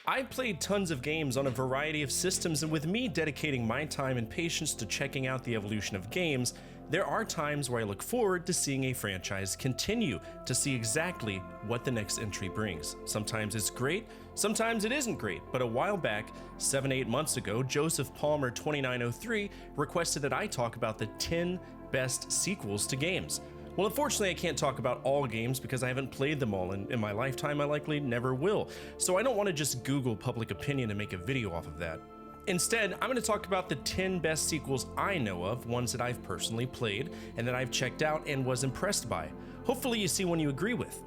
I've played tons of games on a variety of systems, and with me dedicating my time and patience to checking out the evolution of games, there are times where I look forward to seeing a franchise continue, to see exactly what the next entry brings. Sometimes it's great, sometimes it isn't great, but a while back, 7-8 months ago, Joseph Palmer 2903 requested that I talk about the 10 best sequels to games. Well, unfortunately, I can't talk about all games because I haven't played them all, and in my lifetime, I likely never will. So I don't want to just Google public opinion and make a video off of that. Instead, I'm going to talk about the 10 best sequels I know of, ones that I've personally played, and that I've checked out and was impressed by. Hopefully you see one you agree with.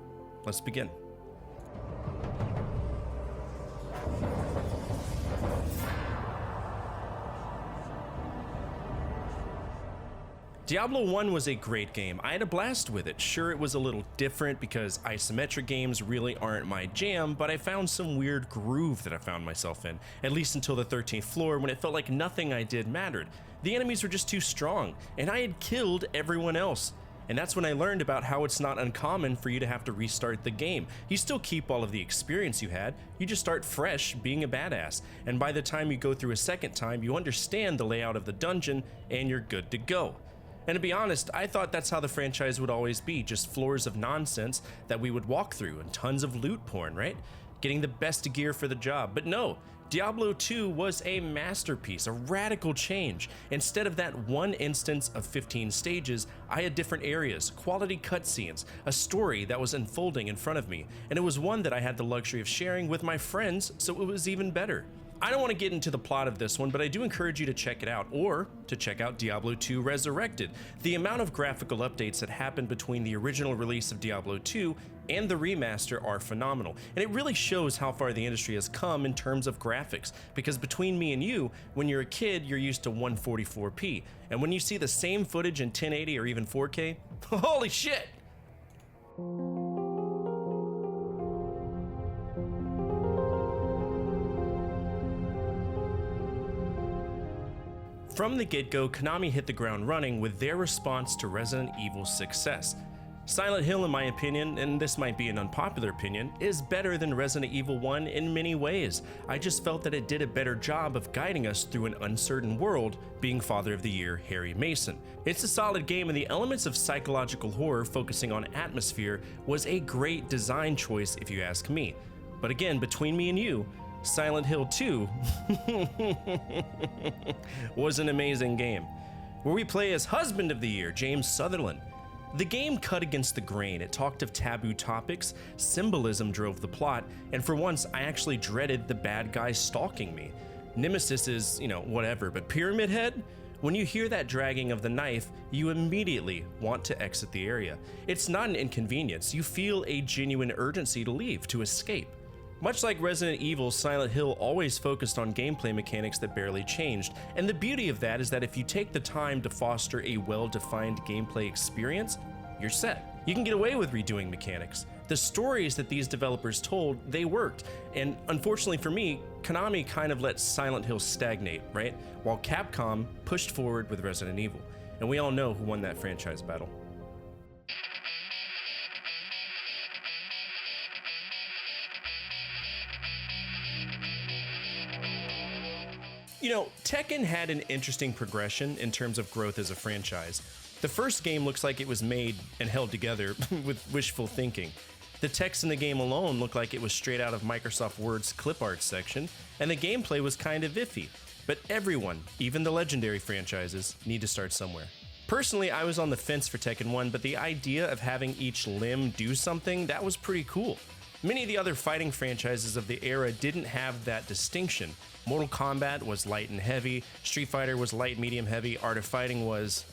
Let's begin. Diablo 1 was a great game. I had a blast with it. Sure, it was a little different because isometric games really aren't my jam, but I found some weird groove that I found myself in, at least until the 13th floor when it felt like nothing I did mattered. The enemies were just too strong, and I had killed everyone else. And that's when I learned about how it's not uncommon for you to have to restart the game. You still keep all of the experience you had, you just start fresh being a badass. And by the time you go through a second time, you understand the layout of the dungeon, and you're good to go. And to be honest, I thought that's how the franchise would always be, just floors of nonsense that we would walk through and tons of loot porn, right? Getting the best gear for the job. But no, Diablo 2 was a masterpiece, a radical change. Instead of that one instance of 15 stages, I had different areas, quality cutscenes, a story that was unfolding in front of me, and it was one that I had the luxury of sharing with my friends, so it was even better. I don't want to get into the plot of this one, but I do encourage you to check it out, or to check out Diablo 2 Resurrected. The amount of graphical updates that happened between the original release of Diablo 2 and the remaster are phenomenal, and it really shows how far the industry has come in terms of graphics, because between me and you, when you're a kid, you're used to 144p, and when you see the same footage in 1080 or even 4K, holy shit! From the get-go, Konami hit the ground running with their response to Resident Evil's success. Silent Hill, in my opinion, and this might be an unpopular opinion, is better than Resident Evil 1 in many ways. I just felt that it did a better job of guiding us through an uncertain world, being Father of the Year Harry Mason. It's a solid game, and the elements of psychological horror focusing on atmosphere was a great design choice if you ask me. But again, between me and you, Silent Hill 2 was an amazing game, where we play as Husband of the Year, James Sutherland. The game cut against the grain, it talked of taboo topics, symbolism drove the plot, and for once I actually dreaded the bad guy stalking me. Nemesis is, whatever, but Pyramid Head? When you hear that dragging of the knife, you immediately want to exit the area. It's not an inconvenience, you feel a genuine urgency to leave, to escape. Much like Resident Evil, Silent Hill always focused on gameplay mechanics that barely changed, and the beauty of that is that if you take the time to foster a well-defined gameplay experience, you're set. You can get away with redoing mechanics. The stories that these developers told, they worked, and unfortunately for me, Konami kind of let Silent Hill stagnate, right? While Capcom pushed forward with Resident Evil, and we all know who won that franchise battle. Tekken had an interesting progression in terms of growth as a franchise. The first game looks like it was made and held together with wishful thinking. The text in the game alone looked like it was straight out of Microsoft Word's clip art section, and the gameplay was kind of iffy. But everyone, even the legendary franchises, need to start somewhere. Personally, I was on the fence for Tekken 1, but the idea of having each limb do something, that was pretty cool. Many of the other fighting franchises of the era didn't have that distinction. Mortal Kombat was light and heavy, Street Fighter was light, medium, heavy, Art of Fighting was...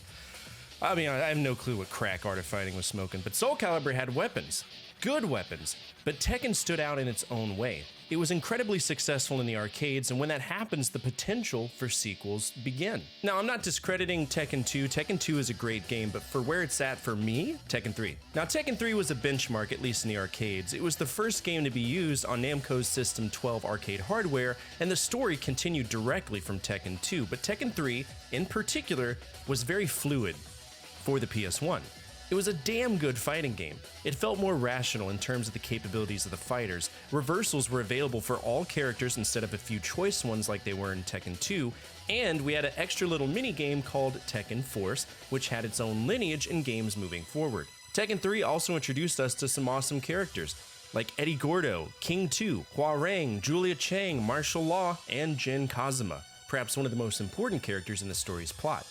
I have no clue what crack Art of Fighting was smoking, but Soul Calibur had weapons. Good weapons. But Tekken stood out in its own way. It was incredibly successful in the arcades, and when that happens, the potential for sequels begin. Now, I'm not discrediting Tekken 2. Tekken 2 is a great game, but for where it's at for me, Tekken 3. Now, Tekken 3 was a benchmark, at least in the arcades. It was the first game to be used on Namco's System 12 arcade hardware, and the story continued directly from Tekken 2, but Tekken 3, in particular, was very fluid for the PS1. It was a damn good fighting game. It felt more rational in terms of the capabilities of the fighters. Reversals were available for all characters instead of a few choice ones like they were in Tekken 2, and we had an extra little mini game called Tekken Force, which had its own lineage in games moving forward. Tekken 3 also introduced us to some awesome characters, like Eddie Gordo, King 2, Hua-Rang, Julia Chang, Martial Law, and Jin Kazuma, perhaps one of the most important characters in the story's plot.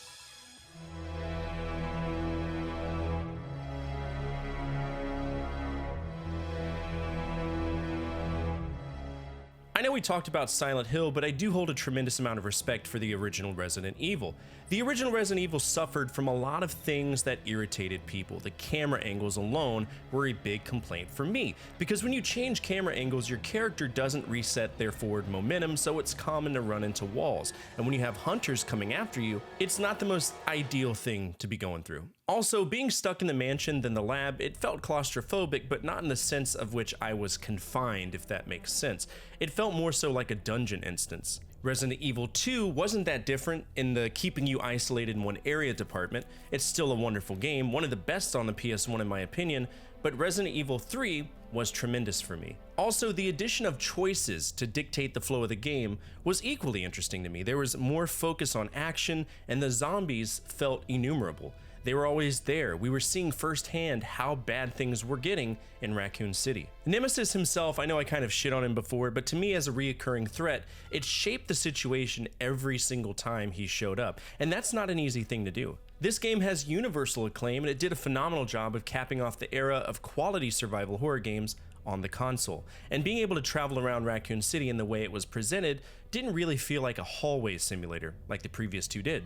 I know we talked about Silent Hill, but I do hold a tremendous amount of respect for the original Resident Evil. The original Resident Evil suffered from a lot of things that irritated people. The camera angles alone were a big complaint for me, because when you change camera angles, your character doesn't reset their forward momentum, so it's common to run into walls. And when you have hunters coming after you, it's not the most ideal thing to be going through. Also, being stuck in the mansion than the lab, it felt claustrophobic, but not in the sense of which I was confined, if that makes sense. It felt more so like a dungeon instance. Resident Evil 2 wasn't that different in the keeping you isolated in one area department. It's still a wonderful game, one of the best on the PS1 in my opinion, but Resident Evil 3 was tremendous for me. Also, the addition of choices to dictate the flow of the game was equally interesting to me. There was more focus on action, and the zombies felt innumerable. They were always there. We were seeing firsthand how bad things were getting in Raccoon City. Nemesis himself, I know I kind of shit on him before, but to me as a reoccurring threat, it shaped the situation every single time he showed up, and that's not an easy thing to do. This game has universal acclaim, and it did a phenomenal job of capping off the era of quality survival horror games on the console. And being able to travel around Raccoon City in the way it was presented didn't really feel like a hallway simulator like the previous two did.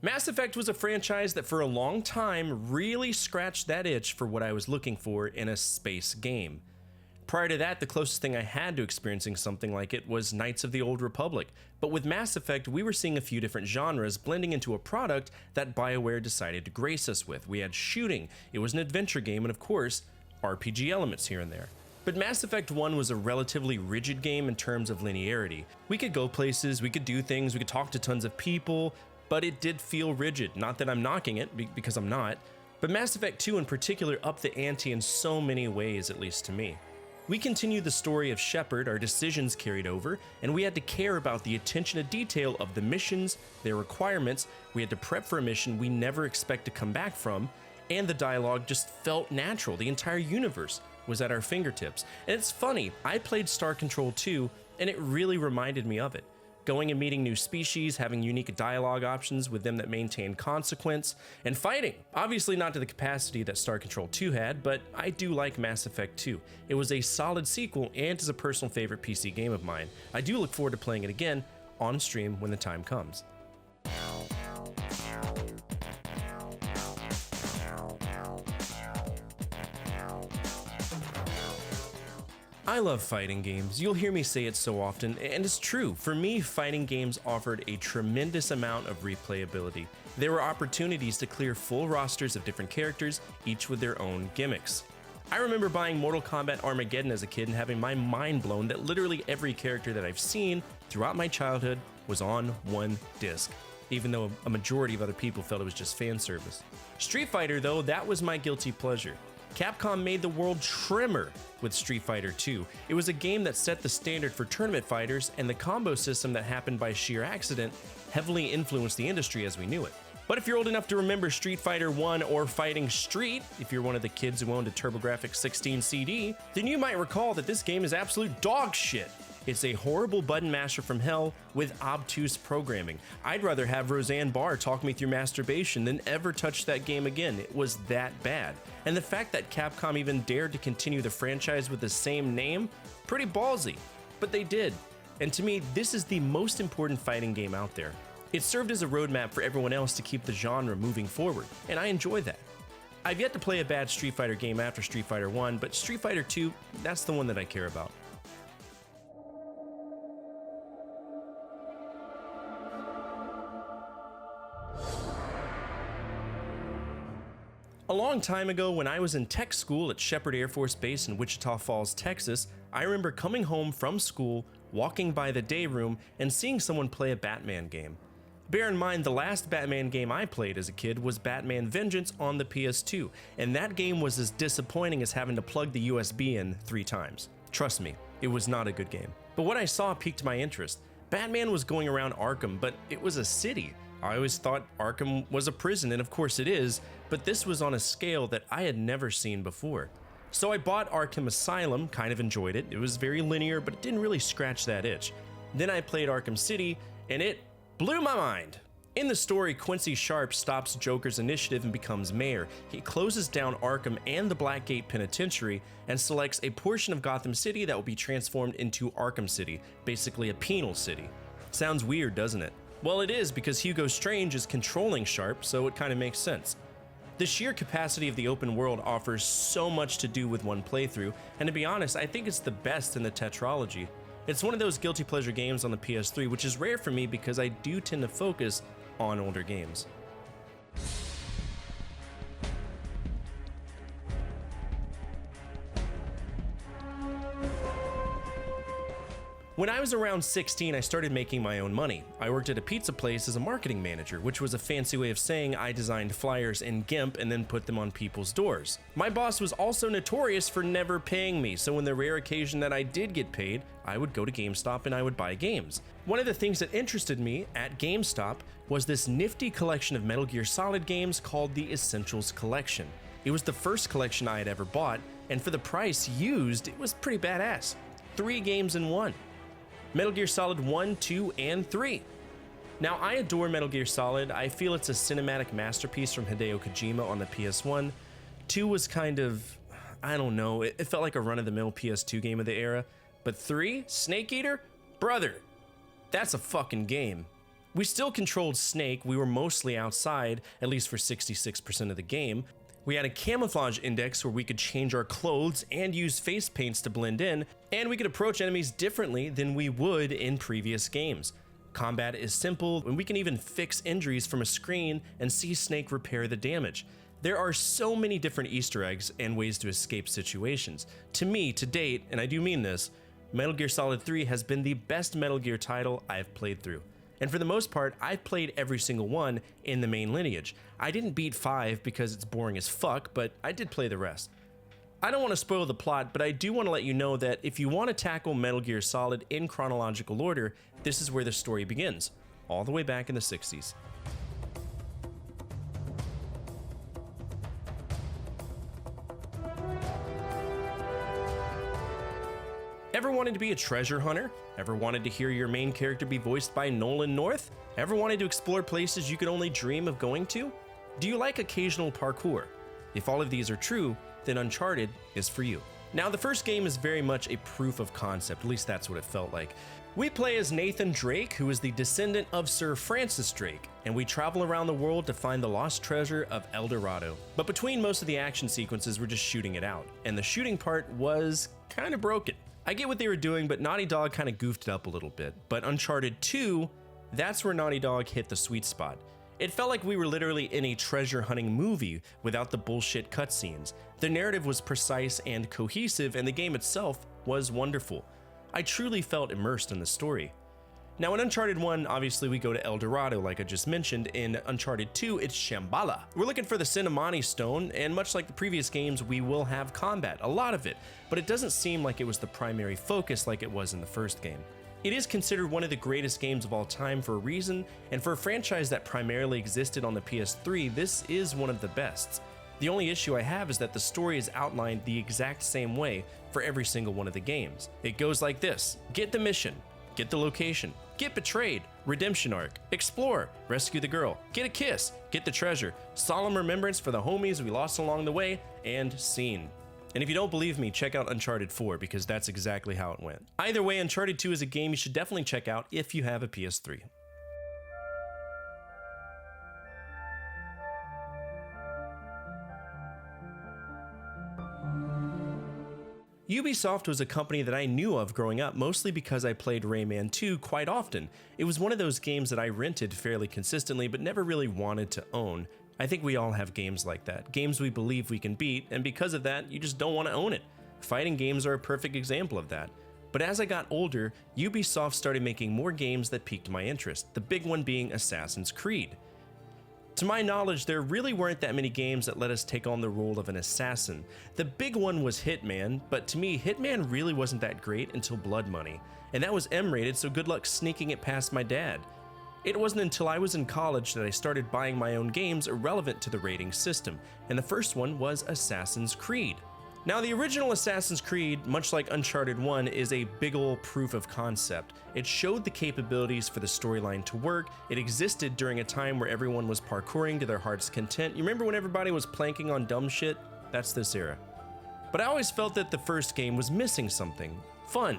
Mass Effect was a franchise that for a long time really scratched that itch for what I was looking for in a space game. Prior to that, the closest thing I had to experiencing something like it was Knights of the Old Republic, but with Mass Effect we were seeing a few different genres blending into a product that BioWare decided to grace us with. We had shooting, it was an adventure game, and of course, RPG elements here and there. But Mass Effect 1 was a relatively rigid game in terms of linearity. We could go places, we could do things, we could talk to tons of people, but it did feel rigid. Not that I'm knocking it, because I'm not, but Mass Effect 2 in particular upped the ante in so many ways, at least to me. We continued the story of Shepard, our decisions carried over, and we had to care about the attention to detail of the missions, their requirements, we had to prep for a mission we never expect to come back from, and the dialogue just felt natural. The entire universe was at our fingertips. And it's funny, I played Star Control 2, and it really reminded me of it. Going and meeting new species, having unique dialogue options with them that maintain consequence, and fighting. Obviously not to the capacity that Star Control 2 had, but I do like Mass Effect 2. It was a solid sequel and is a personal favorite PC game of mine. I do look forward to playing it again on stream when the time comes. I love fighting games. You'll hear me say it so often, and it's true. For me, fighting games offered a tremendous amount of replayability. There were opportunities to clear full rosters of different characters, each with their own gimmicks. I remember buying Mortal Kombat Armageddon as a kid and having my mind blown that literally every character that I've seen throughout my childhood was on one disc, even though a majority of other people felt it was just fan service. Street Fighter, though, that was my guilty pleasure. Capcom made the world trimmer with Street Fighter 2. It was a game that set the standard for tournament fighters, and the combo system that happened by sheer accident heavily influenced the industry as we knew it. But if you're old enough to remember Street Fighter 1 or Fighting Street, if you're one of the kids who owned a TurboGrafx 16 CD, then you might recall that this game is absolute dog shit. It's a horrible button masher from hell with obtuse programming. I'd rather have Roseanne Barr talk me through masturbation than ever touch that game again. It was that bad. And the fact that Capcom even dared to continue the franchise with the same name, pretty ballsy. But they did. And to me, this is the most important fighting game out there. It served as a roadmap for everyone else to keep the genre moving forward, and I enjoy that. I've yet to play a bad Street Fighter game after Street Fighter 1, but Street Fighter 2, that's the one that I care about. A long time ago, when I was in tech school at Shepherd Air Force Base in Wichita Falls, Texas, I remember coming home from school, walking by the day room, and seeing someone play a Batman game. Bear in mind, the last Batman game I played as a kid was Batman Vengeance on the PS2, and that game was as disappointing as having to plug the USB in 3 times. Trust me, it was not a good game. But what I saw piqued my interest. Batman was going around Arkham, but it was a city. I always thought Arkham was a prison, and of course it is, but this was on a scale that I had never seen before. So I bought Arkham Asylum, kind of enjoyed it. It was very linear, but it didn't really scratch that itch. Then I played Arkham City, and it blew my mind. In the story, Quincy Sharp stops Joker's initiative and becomes mayor. He closes down Arkham and the Blackgate Penitentiary and selects a portion of Gotham City that will be transformed into Arkham City, basically a penal city. Sounds weird, doesn't it? Well, it is, because Hugo Strange is controlling Sharp, so it kind of makes sense. The sheer capacity of the open world offers so much to do with one playthrough, and to be honest, I think it's the best in the tetralogy. It's one of those guilty pleasure games on the PS3, which is rare for me because I do tend to focus on older games. When I was around 16, I started making my own money. I worked at a pizza place as a marketing manager, which was a fancy way of saying I designed flyers in GIMP and then put them on people's doors. My boss was also notorious for never paying me, so on the rare occasion that I did get paid, I would go to GameStop and I would buy games. One of the things that interested me at GameStop was this nifty collection of Metal Gear Solid games called the Essentials Collection. It was the first collection I had ever bought, and for the price used, it was pretty badass. 3 games in one. Metal Gear Solid 1, 2, and 3. Now, I adore Metal Gear Solid. I feel it's a cinematic masterpiece from Hideo Kojima on the PS1. 2 was kind of, I don't know, it felt like a run-of-the-mill PS2 game of the era. But 3, Snake Eater? Brother, that's a fucking game. We still controlled Snake. We were mostly outside, at least for 66% of the game. We had a camouflage index where we could change our clothes and use face paints to blend in, and we could approach enemies differently than we would in previous games. Combat is simple, and we can even fix injuries from a screen and see Snake repair the damage. There are so many different Easter eggs and ways to escape situations. To me, to date, and I do mean this, Metal Gear Solid 3 has been the best Metal Gear title I've played through. And for the most part, I've played every single one in the main lineage. I didn't beat 5 because it's boring as fuck, but I did play the rest. I don't want to spoil the plot, but I do want to let you know that if you want to tackle Metal Gear Solid in chronological order, this is where the story begins, all the way back in the 60s. Ever wanted to be a treasure hunter? Ever wanted to hear your main character be voiced by Nolan North? Ever wanted to explore places you could only dream of going to? Do you like occasional parkour? If all of these are true, then Uncharted is for you. Now, the first game is very much a proof of concept, at least that's what it felt like. We play as Nathan Drake, who is the descendant of Sir Francis Drake, and we travel around the world to find the lost treasure of El Dorado. But between most of the action sequences, we're just shooting it out, and the shooting part was kind of broken. I get what they were doing, but Naughty Dog kind of goofed it up a little bit. But Uncharted 2, that's where Naughty Dog hit the sweet spot. It felt like we were literally in a treasure hunting movie without the bullshit cutscenes. The narrative was precise and cohesive, and the game itself was wonderful. I truly felt immersed in the story. Now, in Uncharted 1, obviously we go to El Dorado, like I just mentioned. In Uncharted 2, it's Shambhala. We're looking for the Cinnamoni Stone, and much like the previous games, we will have combat, a lot of it, but it doesn't seem like it was the primary focus like it was in the first game. It is considered one of the greatest games of all time for a reason, and for a franchise that primarily existed on the PS3, this is one of the best. The only issue I have is that the story is outlined the exact same way for every single one of the games. It goes like this: get the mission, get the location, get betrayed, redemption arc, explore, rescue the girl, get a kiss, get the treasure, solemn remembrance for the homies we lost along the way, and scene. And if you don't believe me, check out Uncharted 4, because that's exactly how it went. Either way, Uncharted 2 is a game you should definitely check out if you have a PS3. Ubisoft was a company that I knew of growing up, mostly because I played Rayman 2 quite often. It was one of those games that I rented fairly consistently but never really wanted to own. I think we all have games like that, games we believe we can beat, and because of that, you just don't want to own it. Fighting games are a perfect example of that. But as I got older, Ubisoft started making more games that piqued my interest, the big one being Assassin's Creed. To my knowledge, there really weren't that many games that let us take on the role of an assassin. The big one was Hitman, but to me, Hitman really wasn't that great until Blood Money, and that was M-rated, so good luck sneaking it past my dad. It wasn't until I was in college that I started buying my own games irrelevant to the rating system, and the first one was Assassin's Creed. Now, the original Assassin's Creed, much like Uncharted 1, is a big ol' proof of concept. It showed the capabilities for the storyline to work. It existed during a time where everyone was parkouring to their heart's content. You remember when everybody was planking on dumb shit? That's this era. But I always felt that the first game was missing something. Fun.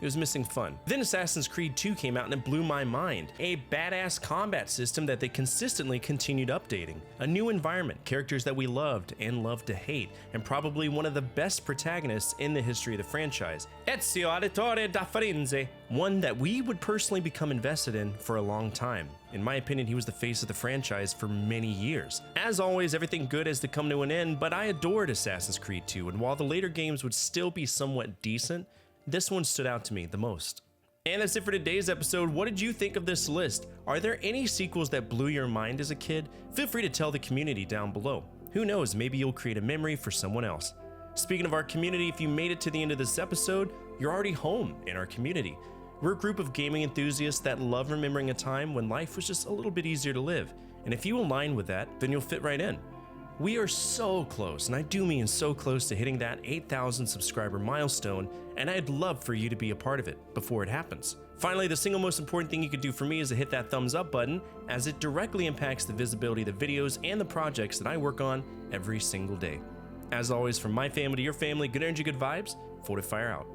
It was missing fun. Then Assassin's Creed 2 came out and it blew my mind. A badass combat system that they consistently continued updating. A new environment, characters that we loved and loved to hate, and probably one of the best protagonists in the history of the franchise. Ezio Auditore da Firenze. One that we would personally become invested in for a long time. In my opinion, he was the face of the franchise for many years. As always, everything good has to come to an end, but I adored Assassin's Creed 2, and while the later games would still be somewhat decent, this one stood out to me the most. And that's it for today's episode. What did you think of this list? Are there any sequels that blew your mind as a kid? Feel free to tell the community down below. Who knows, maybe you'll create a memory for someone else. Speaking of our community, if you made it to the end of this episode, you're already home in our community. We're a group of gaming enthusiasts that love remembering a time when life was just a little bit easier to live. And if you align with that, then you'll fit right in. We are so close, and I do mean so close to hitting that 8,000 subscriber milestone, and I'd love for you to be a part of it before it happens. Finally, the single most important thing you could do for me is to hit that thumbs up button, as it directly impacts the visibility of the videos and the projects that I work on every single day. As always, from my family to your family, good energy, good vibes, Fortefyre out.